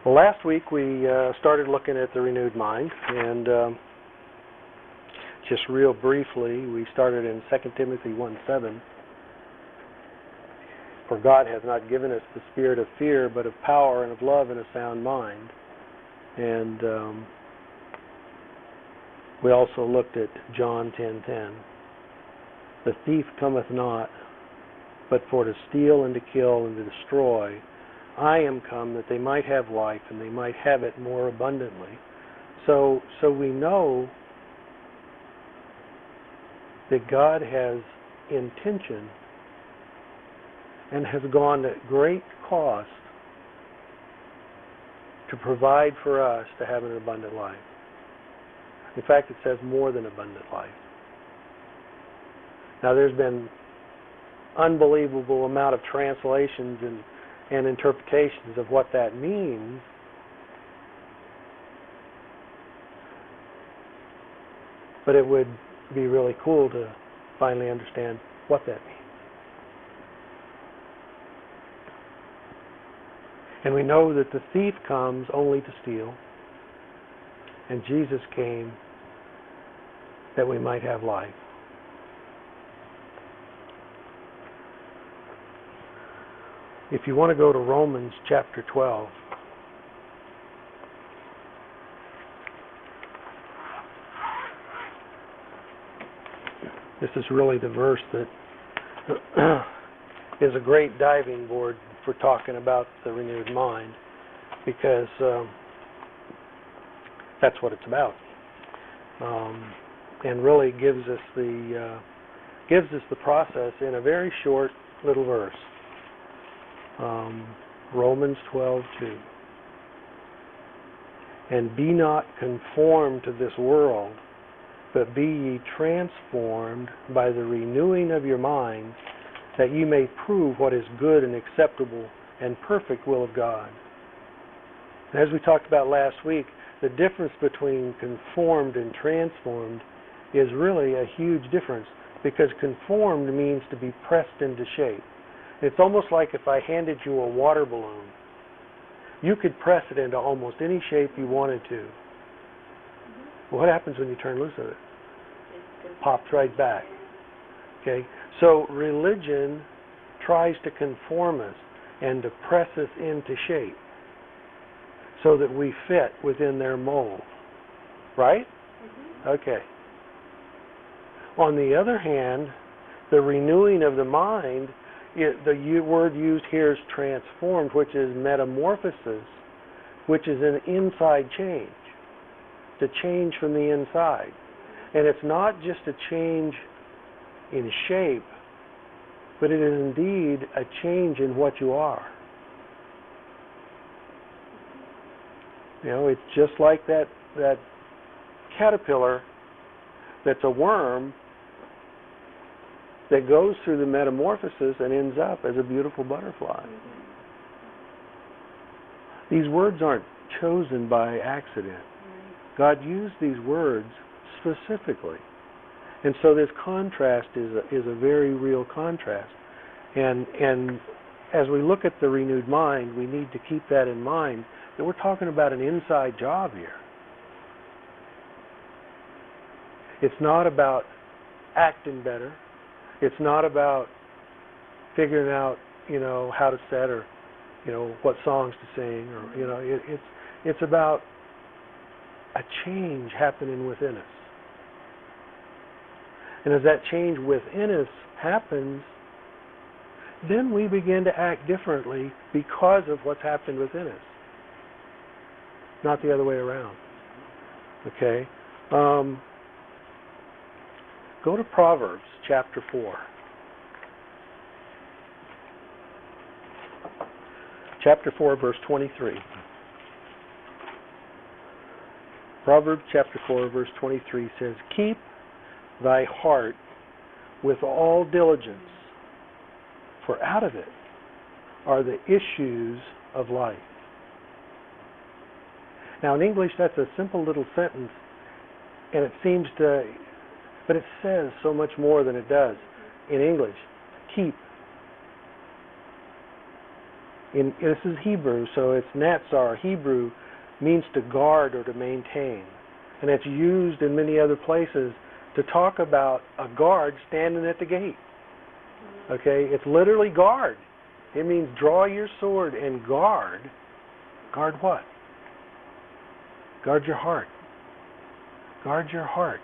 Well, last week we started looking at the renewed mind, and just real briefly, we started in 2 Timothy 1:7. For God hath not given us the spirit of fear, but of power and of love and a sound mind. And we also looked at John 10:10. The thief cometh not, but for to steal and to kill and to destroy. I am come that they might have life and they might have it more abundantly. So we know that God has intention and has gone at great cost to provide for us to have an abundant life. In fact, it says more than abundant life. Now, there's been unbelievable amount of translations and interpretations of what that means. But it would be really cool to finally understand what that means. And we know that the thief comes only to steal, and Jesus came that we might have life. If you want to go to Romans chapter 12, this is really the verse that is a great diving board for talking about the renewed mind, because that's what it's about, and really gives us the process in a very short little verse. Romans 12:2. And be not conformed to this world, but be ye transformed by the renewing of your mind, that ye may prove what is good and acceptable and perfect will of God. And as we talked about last week, the difference between conformed and transformed is really a huge difference, because conformed means to be pressed into shape. It's almost like if I handed you a water balloon. You could press it into almost any shape you wanted to. Well, what happens when you turn loose of it? It pops right back. Okay? So religion tries to conform us and to press us into shape so that we fit within their mold. Right? Okay. On the other hand, the renewing of the mind, the word used here is transformed, which is metamorphosis, which is an inside change, to change from the inside. And it's not just a change in shape, but it is indeed a change in what you are. You know, it's just like that caterpillar that's a worm that goes through the metamorphosis and ends up as a beautiful butterfly. These words aren't chosen by accident. God used these words specifically. And so this contrast is a very real contrast. And as we look at the renewed mind, we need to keep that in mind, that we're talking about an inside job here. It's not about acting better. It's not about figuring out, how to set, or, what songs to sing, or, it's about a change happening within us. And as that change within us happens, then we begin to act differently because of what's happened within us. Not the other way around. Okay? Go to Proverbs chapter 4. Chapter 4, verse 23. Proverbs chapter 4, verse 23 says, keep thy heart with all diligence, for out of it are the issues of life. Now in English that's a simple little sentence, and but it says so much more than it does in English. Keep. This is Hebrew, so it's natsar. Hebrew means to guard or to maintain. And it's used in many other places to talk about a guard standing at the gate. Okay? It's literally guard. It means draw your sword and guard. Guard what? Guard your heart. Guard your heart.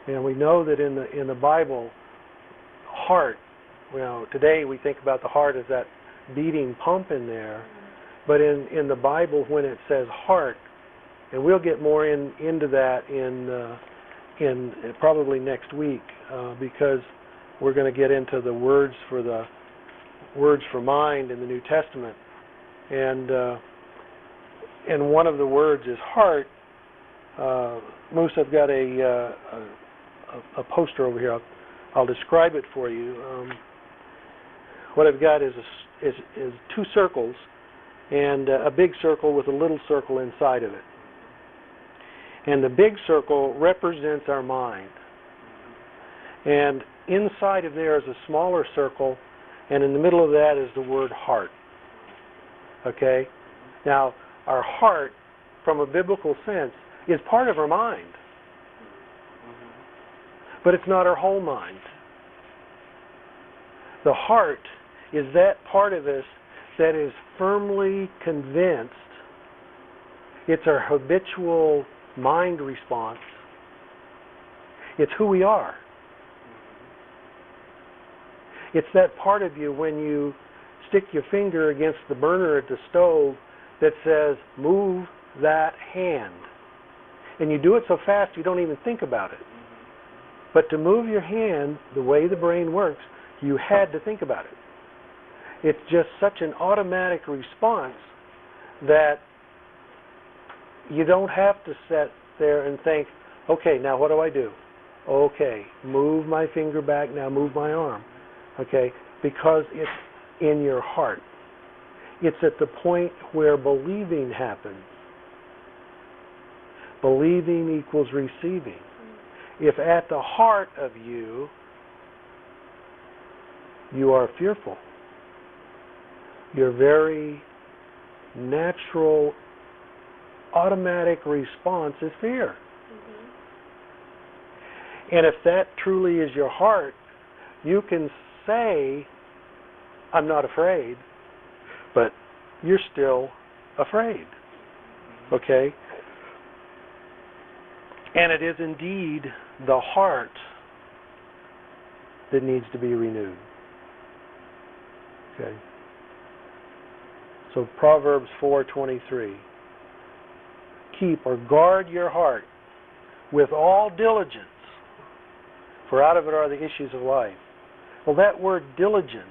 And we know that in the Bible, heart, today we think about the heart as that beating pump in there. But in the Bible, when it says heart, and we'll get more into that in probably next week, because we're going to get into the words for mind in the New Testament, and one of the words is heart. Moose, I've got a poster over here. I'll describe it for you. What I've got is two circles, and a big circle with a little circle inside of it. And the big circle represents our mind. And inside of there is a smaller circle, and in the middle of that is the word heart. Okay? Now, our heart, from a biblical sense, is part of our mind. But it's not our whole mind. The heart is that part of us that is firmly convinced. It's our habitual mind response. It's who we are. It's that part of you when you stick your finger against the burner at the stove that says, move that hand. And you do it so fast you don't even think about it. But to move your hand, the way the brain works, you had to think about it. It's just such an automatic response that you don't have to sit there and think, okay, now what do I do? Okay, move my finger back, now move my arm. Okay, because it's in your heart. It's at the point where believing happens. Believing equals receiving. If at the heart of you, you are fearful, your very natural, automatic response is fear. And if that truly is your heart, you can say, I'm not afraid, but you're still afraid. Okay? And it is indeed the heart that needs to be renewed. Okay? So Proverbs 4:23. Keep or guard your heart with all diligence, for out of it are the issues of life. Well, that word diligence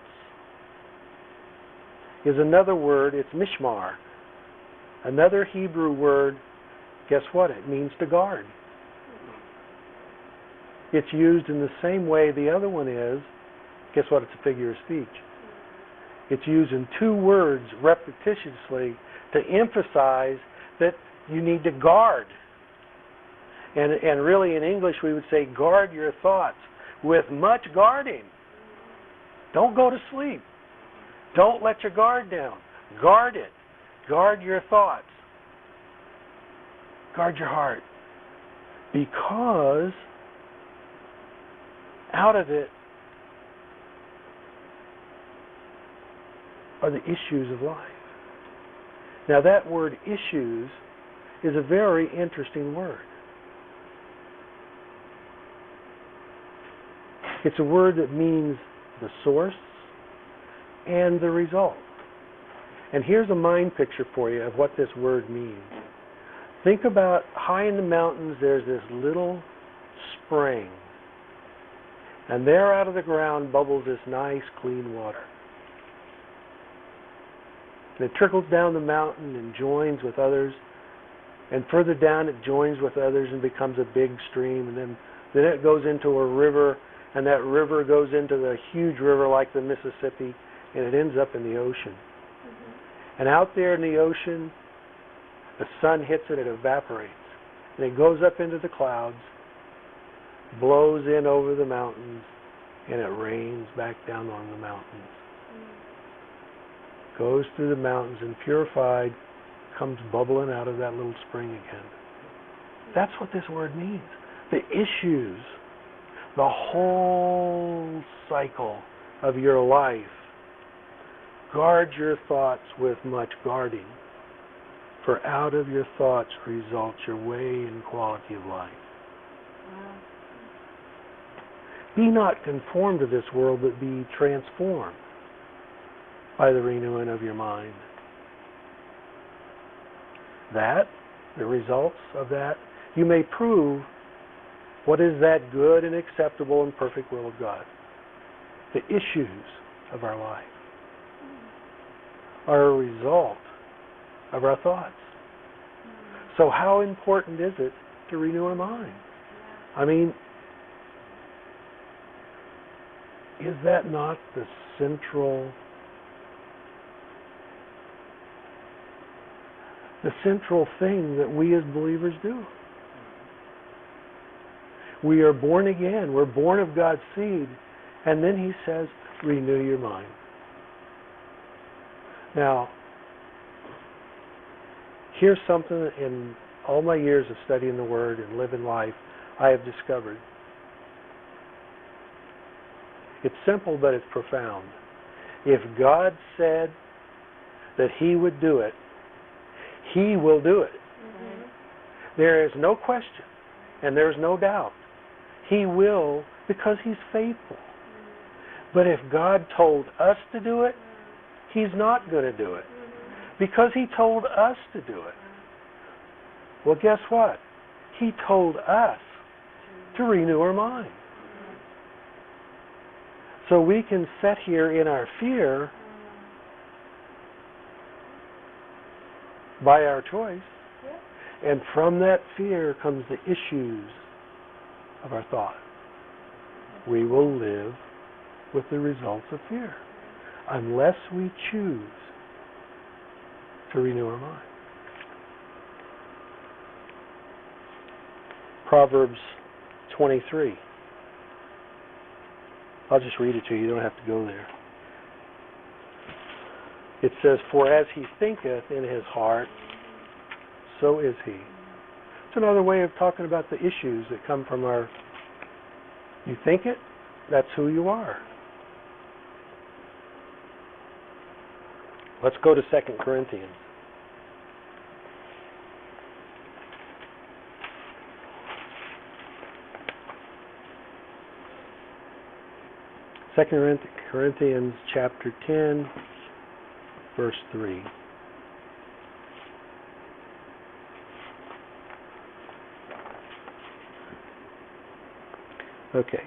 is another word, it's mishmar. Another Hebrew word, guess what? It means to guard. It's used in the same way the other one is. Guess what? It's a figure of speech. It's used in two words repetitiously to emphasize that you need to guard. And really in English we would say guard your thoughts with much guarding. Don't go to sleep. Don't let your guard down. Guard it. Guard your thoughts. Guard your heart. Because out of it are the issues of life. Now that word issues is a very interesting word. It's a word that means the source and the result. And here's a mind picture for you of what this word means. Think about high in the mountains, there's this little spring. And there out of the ground bubbles this nice clean water. And it trickles down the mountain and joins with others. And further down it joins with others and becomes a big stream. And then it goes into a river. And that river goes into the huge river like the Mississippi. And it ends up in the ocean. And out there in the ocean, the sun hits it, it evaporates. And it goes up into the clouds, blows in over the mountains, and it rains back down on the mountains. goes through the mountains and purified, comes bubbling out of that little spring again. That's what this word means. The issues, the whole cycle of your life. Guard your thoughts with much guarding, for out of your thoughts results your way and quality of life. Be not conformed to this world, but be transformed by the renewing of your mind. That, the results of that, you may prove what is that good and acceptable and perfect will of God. The issues of our life are a result of our thoughts. So how important is it to renew our mind? I mean, is that not the central thing that we as believers do? We are born again. We're born of God's seed. And then he says, renew your mind. Now, here's something that in all my years of studying the Word and living life, I have discovered. It's simple, but it's profound. If God said that he would do it, he will do it. Mm-hmm. There is no question, and there's no doubt. He will, because he's faithful. But if God told us to do it, he's not going to do it, because he told us to do it. Well, guess what? He told us to renew our mind. So we can sit here in our fear by our choice, and from that fear comes the issues of our thought. We will live with the results of fear unless we choose to renew our mind. Proverbs 23. I'll just read it to you. You don't have to go there. It says, for as he thinketh in his heart, so is he. It's another way of talking about the issues that come from our... You think it, that's who you are. Let's go to 2 Corinthians. Second Corinthians chapter 10, verse 3. Okay.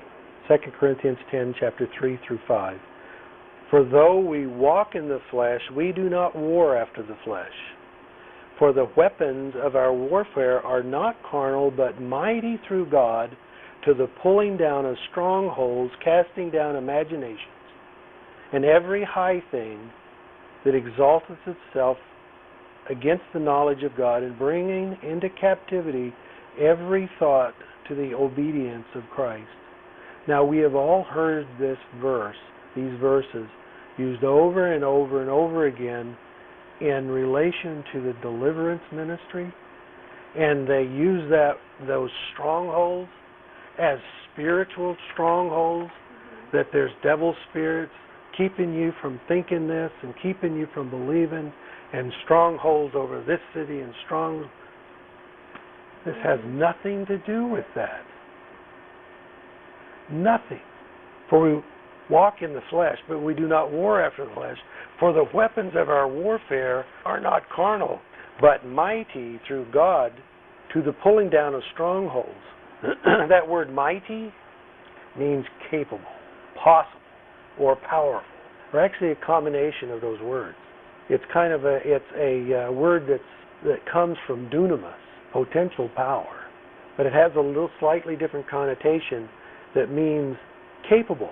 2 Corinthians 10, chapter 3 through 5. For though we walk in the flesh, we do not war after the flesh. For the weapons of our warfare are not carnal, but mighty through God, to the pulling down of strongholds, casting down imaginations, and every high thing that exalteth itself against the knowledge of God, and bringing into captivity every thought to the obedience of Christ. Now we have all heard this verse, these verses, used over and over and over again in relation to the deliverance ministry, and they use those strongholds as spiritual strongholds, that there's devil spirits keeping you from thinking this and keeping you from believing, and strongholds over this city and strong. This has nothing to do with that. Nothing. For we walk in the flesh, but we do not war after the flesh. For the weapons of our warfare are not carnal, but mighty through God to the pulling down of strongholds. That word mighty means capable, possible, or powerful. Or actually a combination of those words. It's kind of a word that comes from dunamis, potential power. But it has a little slightly different connotation that means capable.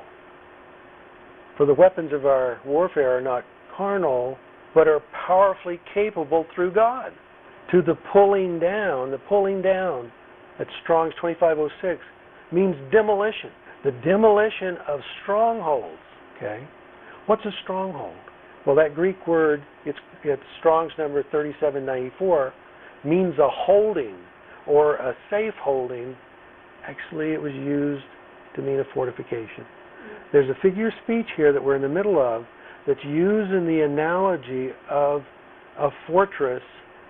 For the weapons of our warfare are not carnal, but are powerfully capable through God. To the pulling down, at Strong's 2506, means demolition. The demolition of strongholds. Okay? What's a stronghold? Well, that Greek word, it's Strong's number 3794, means a holding or a safe holding. Actually, it was used to mean a fortification. There's a figure of speech here that we're in the middle of that's used in the analogy of a fortress.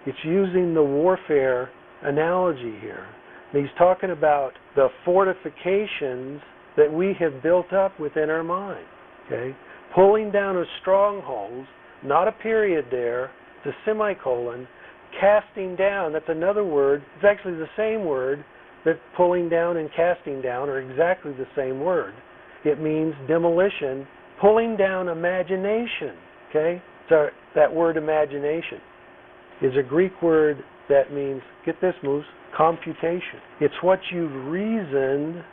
It's using the warfare analogy here. And he's talking about the fortifications that we have built up within our mind. Okay? Pulling down a stronghold, not a period there, it's a semicolon. Casting down, that's another word. It's actually the same word, that pulling down and casting down are exactly the same word. It means demolition, pulling down imagination. Okay? So that word imagination is a Greek word that means, get this, Moose, computation. It's what you've reasoned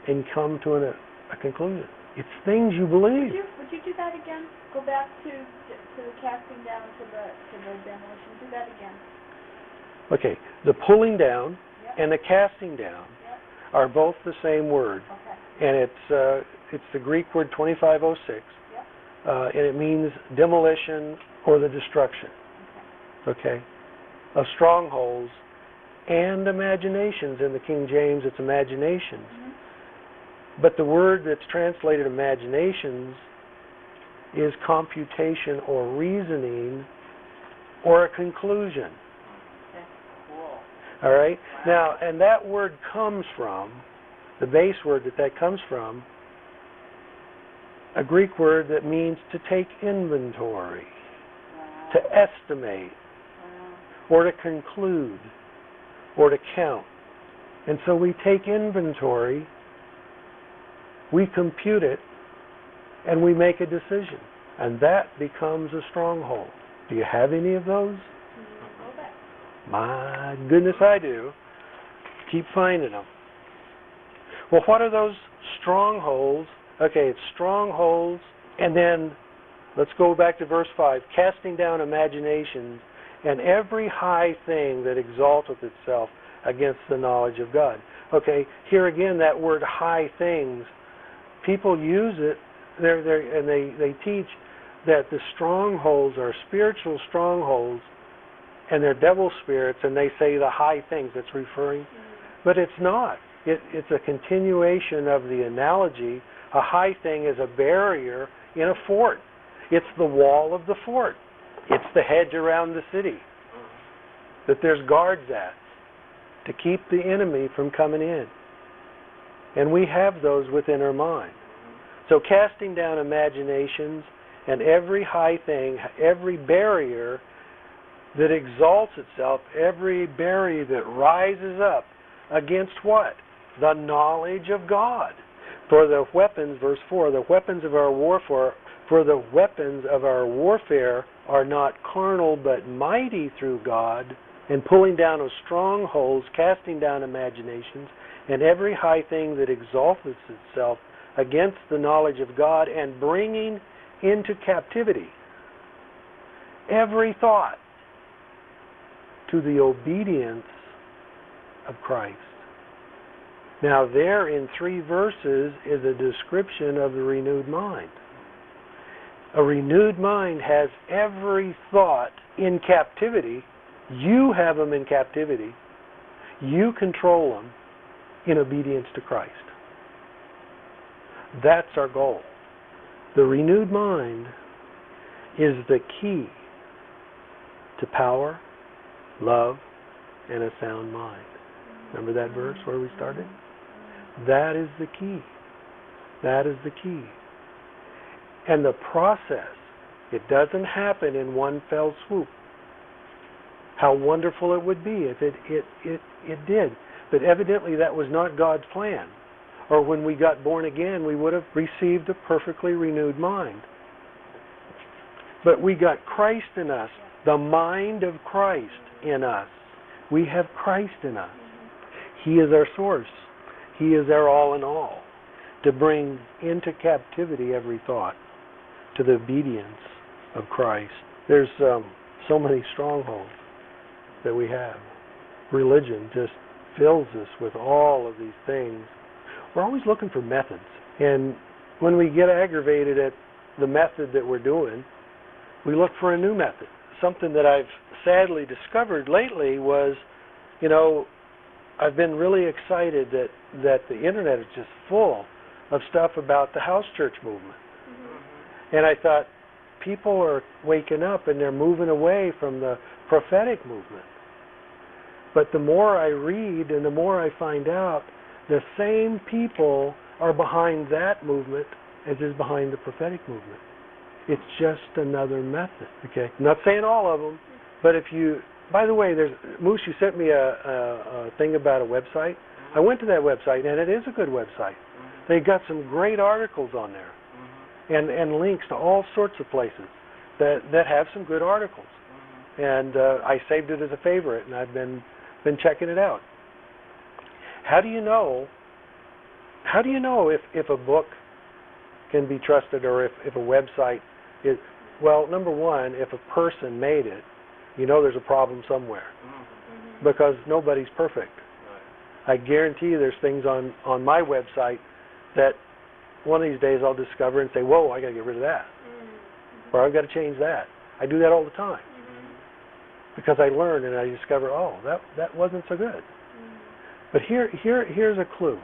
and come to a conclusion. It's things you believe. Would you do that again? Go back to the casting down to the demolition. Do that again. Okay, the pulling down Yep. and the casting down Yep. are both the same word, Okay. and it's the Greek word 2506, Yep. and it means demolition or the destruction. Okay, of strongholds and imaginations. In the King James, it's imaginations. Mm-hmm. But the word that's translated imaginations is computation or reasoning or a conclusion. Okay. Cool. All right? Wow. Now, and that word comes from, the base word that comes from, a Greek word that means to take inventory, Wow. to estimate, or to conclude, or to count. And so we take inventory, we compute it, and we make a decision. And that becomes a stronghold. Do you have any of those? My goodness, I do. Keep finding them. Well, what are those strongholds? Okay, it's strongholds, and then let's go back to verse 5. Casting down imaginations and every high thing that exalteth itself against the knowledge of God. Okay, here again, that word high things, people use it, and they teach that the strongholds are spiritual strongholds and they're devil spirits, and they say the high things it's referring. But it's not. It's a continuation of the analogy. A high thing is a barrier in a fort. It's the wall of the fort. It's the hedge around the city that there's guards at to keep the enemy from coming in. And we have those within our mind. So casting down imaginations and every high thing, every barrier that exalts itself, every barrier that rises up against what? The knowledge of God. For the weapons, verse 4, the weapons of our warfare, for the weapons of our warfare are not carnal but mighty through God, and pulling down of strongholds, casting down imaginations, and every high thing that exalteth itself against the knowledge of God, and bringing into captivity every thought to the obedience of Christ. Now there in 3 verses is a description of the renewed mind. A renewed mind has every thought in captivity. You have them in captivity. You control them in obedience to Christ. That's our goal. The renewed mind is the key to power, love, and a sound mind. Remember that verse where we started? That is the key. That is the key. And the process, it doesn't happen in one fell swoop. How wonderful it would be if it did. But evidently that was not God's plan. Or when we got born again, we would have received a perfectly renewed mind. But we got Christ in us, the mind of Christ in us. We have Christ in us. He is our source. He is our all in all, to bring into captivity every thought to the obedience of Christ. There's so many strongholds that we have. Religion just fills us with all of these things. We're always looking for methods. And when we get aggravated at the method that we're doing, we look for a new method. Something that I've sadly discovered lately was, I've been really excited that the internet is just full of stuff about the house church movement. Mm-hmm. And I thought, people are waking up and they're moving away from the prophetic movement. But the more I read and the more I find out, the same people are behind that movement as is behind the prophetic movement. It's just another method, okay? I'm not saying all of them, but if you, by the way, Moose, you sent me a thing about a website. I went to that website, and it is a good website. They got some great articles on there, and links to all sorts of places that have some good articles. And I saved it as a favorite, and I've been checking it out. How do you know if a book can be trusted, or if a website is? Well, number one, if a person made it, there's a problem somewhere, because nobody's perfect. I guarantee you there's things on my website that one of these days I'll discover and say, whoa, I got to get rid of that, or I've got to change that. I do that all the time, because I learn and I discover, oh, that wasn't so good. But here's a clue.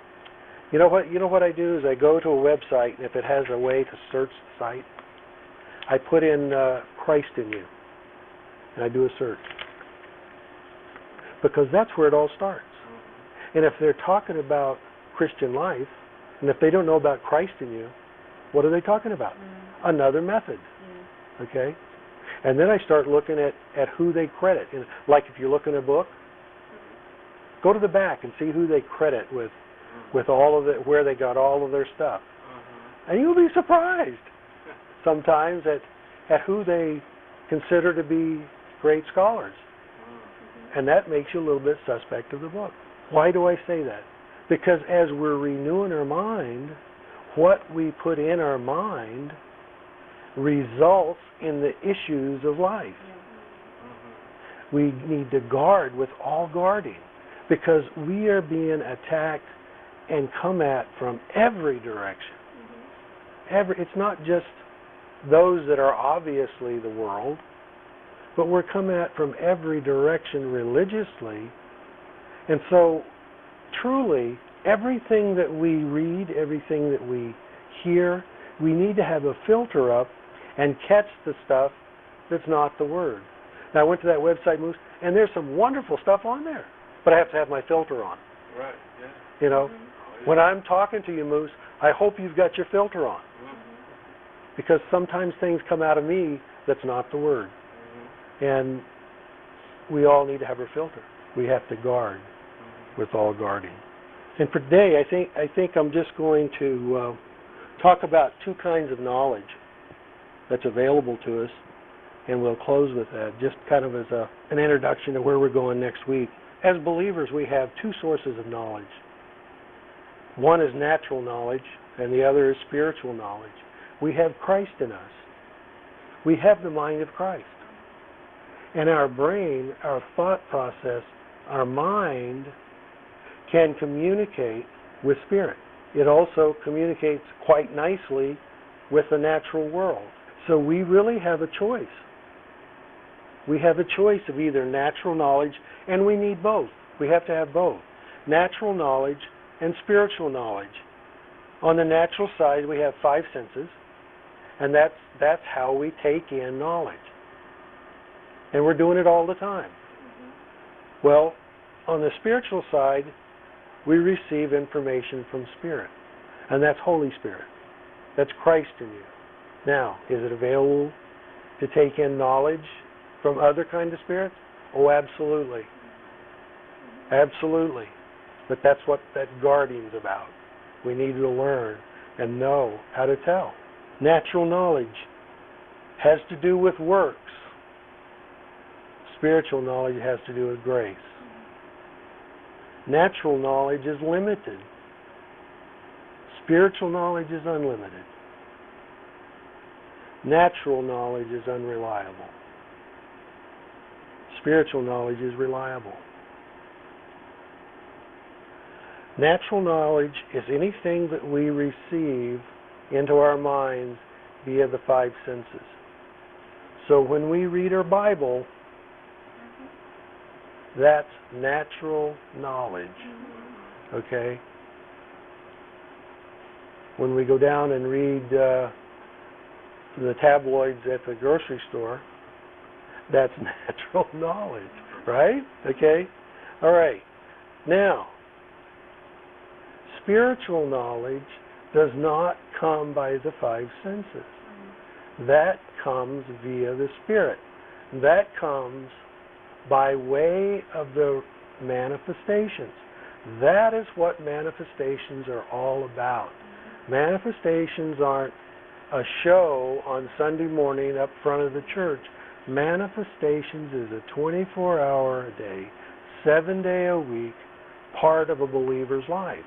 You know what I do is I go to a website, and if it has a way to search the site, I put in Christ in you, and I do a search, because that's where it all starts. And if they're talking about Christian life, and if they don't know about Christ in you, what are they talking about? Another method. Okay? And then I start looking at who they credit. And like if you look in a book, go to the back and see who they credit with all of it, where they got all of their stuff. And you'll be surprised sometimes at who they consider to be great scholars. And that makes you a little bit suspect of the book. Why do I say that? Because as we're renewing our mind, what we put in our mind results in the issues of life. We need to guard with all guarding, because we are being attacked and come at from every direction. It's not just those that are obviously the world, but we're coming at from every direction religiously. And so, truly, everything that we read, everything that we hear, we need to have a filter up and catch the stuff that's not the Word. Now, I went to that website, Moose, and there's some wonderful stuff on there, but I have to have my filter on. Right, yeah. When I'm talking to you, Moose, I hope you've got your filter on, because sometimes things come out of me that's not the Word. And we all need to have our filter. We have to guard with all guarding. And for today, I think I'm just going to talk about two kinds of knowledge that's available to us, and we'll close with that, just kind of as an introduction to where we're going next week. As believers, we have two sources of knowledge. One is natural knowledge, and the other is spiritual knowledge. We have Christ in us. We have the mind of Christ. And our brain, our thought process, our mind can communicate with spirit. It also communicates quite nicely with the natural world. So we really have a choice. We have a choice of either natural knowledge, and we need both. We have to have both. Natural knowledge and spiritual knowledge. On the natural side, we have 5 senses, and that's how we take in knowledge. And we're doing it all the time. Well, on the spiritual side, we receive information from Spirit, and that's Holy Spirit. That's Christ in you. Now, is it available to take in knowledge from other kinds of spirits? Oh, absolutely. Absolutely. But that's what that guarding's about. We need to learn and know how to tell. Natural knowledge has to do with works. Spiritual knowledge has to do with grace. Natural knowledge is limited. Spiritual knowledge is unlimited. Natural knowledge is unreliable. Spiritual knowledge is reliable. Natural knowledge is anything that we receive into our minds via the 5 senses. So when we read our Bible, that's natural knowledge. Okay? When we go down and read the tabloids at the grocery store, that's natural knowledge, right? Okay? All right. Now, spiritual knowledge does not come by the five senses. That comes via the Spirit. That comes by way of the manifestations. That is what manifestations are all about. Manifestations aren't a show on Sunday morning up front of the church. Manifestations is a 24-hour a day, 7-day a week part of a believer's life.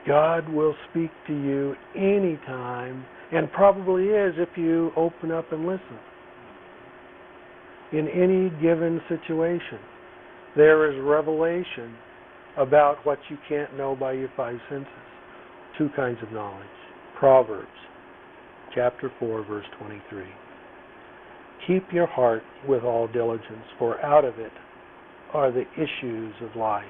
God will speak to you anytime, and probably is if you open up and listen. In any given situation, there is revelation about what you can't know by your five senses. Two kinds of knowledge. Proverbs, chapter 4, verse 23. Keep your heart with all diligence, for out of it are the issues of life.